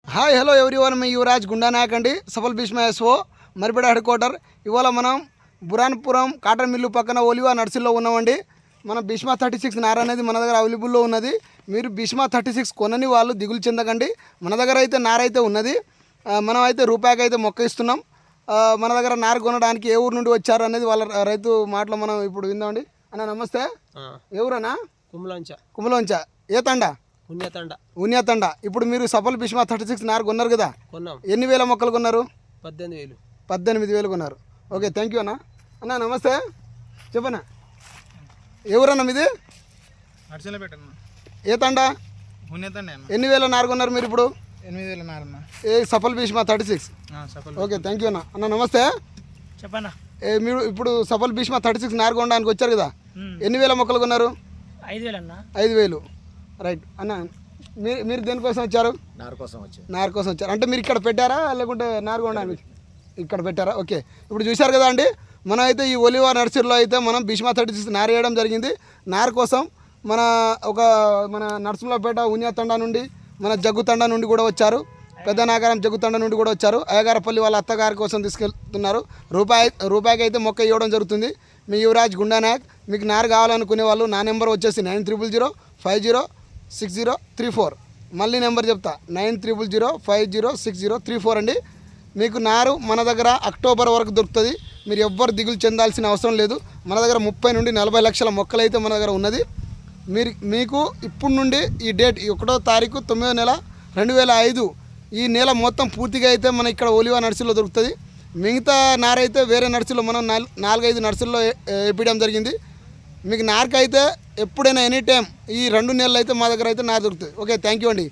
Hi hello everyone, మీ యువరాజ్ గుండా నాయక్ అండి, Safal Bhishma SO Maripeta headquarter. ఇవాళ మనం బురాన్పురం కాటన్ మిల్లు పక్కన ఒలివా నర్సరీలో ఉన్నామండి. మన భీష్మ 36 నార అనేది మన దగ్గర అవైలబుల్లో ఉన్నది. మీరు భీష్మ 36 కొనని వాళ్ళు దిగులు చెందకండి. మన దగ్గర అయితే నార అయితే ఉన్నది. మనం అయితే రూపాయికి అయితే మొక్క ఇస్తున్నాం. మన దగ్గర నార కొనడానికి ఏ ఊరు నుండి వచ్చారు అనేది వాళ్ళ రైతు మాటలు మనం ఇప్పుడు విందామండి. అన్న నమస్తే, ఏ ఊరన్నా? కుమలోంచ. ఏ తండ? ఉన్యతండ. ఇప్పుడు మీరు సఫల్ భీష్మ 36 నార కొన్నారు కదా, ఎన్ని వేల మొక్కలు కొన్నారు? 18,000 కొన్నారు. ఓకే, థ్యాంక్ యూ అన్న. అన్న నమస్తే, చెప్పన్నా ఎవరన్నా మీది? ఏ తండ? ఎన్ని వేల నార కొన్నారు మీరు ఇప్పుడు? 8,000 నార. ఏ సఫల్ భీష్మ 36. ఓకే, థ్యాంక్ యూ అన్న. అన్న నమస్తే, చెప్పన్నా. మీరు ఇప్పుడు సఫల్ భీష్మ 36 నార కొనడానికి వచ్చారు కదా, ఎన్ని వేల మొక్కలు కొన్నారు? 5,000 అన్న. 5,000. రైట్ అన్న. మీరు దేనికోసం వచ్చారు? నార కోసం వచ్చారు. అంటే మీరు ఇక్కడ పెట్టారా లేకుంటే నార కొనడానికి ఇక్కడ పెట్టారా? ఓకే, ఇప్పుడు చూశారు కదా అండి, మనం అయితే ఈ ఒలివా నర్సరీలో అయితే మనం భీష్మ 36 నార వేయడం జరిగింది. నార కోసం మన నర్సింహపేట ఉన్యాతండ నుండి, మన జగ్గుతండ నుండి కూడా వచ్చారు, పెద్ద నాగారం జగ్గుతండ నుండి కూడా వచ్చారు. అయ్యగారపల్లి వాళ్ళ అత్తగారి కోసం తీసుకెళ్తున్నారు. రూపాయికి అయితే మొక్క ఇవ్వడం జరుగుతుంది. మీ యువరాజ్ గుండా నాయక్. మీకు నార కావాలనుకునే వాళ్ళు నా నెంబర్ వచ్చేసి 9000506034. మళ్ళీ నెంబర్ చెప్తా, 9000506034 అండి. మీకు నారు మన దగ్గర అక్టోబర్ వరకు దొరుకుతుంది. మీరు ఎవ్వరు దిగులు చెందాల్సిన అవసరం లేదు. మన దగ్గర 30 నుండి 40 లక్షల మొక్కలు అయితే మన దగ్గర ఉన్నది. మీకు ఇప్పుడు నుండి ఈ డేట్ 1వ తారీఖు 9వ నెల 2005 ఈ నెల మొత్తం పూర్తిగా అయితే మన ఇక్కడ ఒలివా నర్సరీలో దొరుకుతుంది. మిగతా నార అయితే వేరే నర్సరీలో మనం 4-5 నర్సరీలో వేపించడం జరిగింది. మీకు నారకైతే ఎప్పుడైనా ఎనీ టైం ఈ 2 నెలలు అయితే మా దగ్గర అయితే నార దొరుకుతుంది. ఓకే, థ్యాంక్ యూ అండి.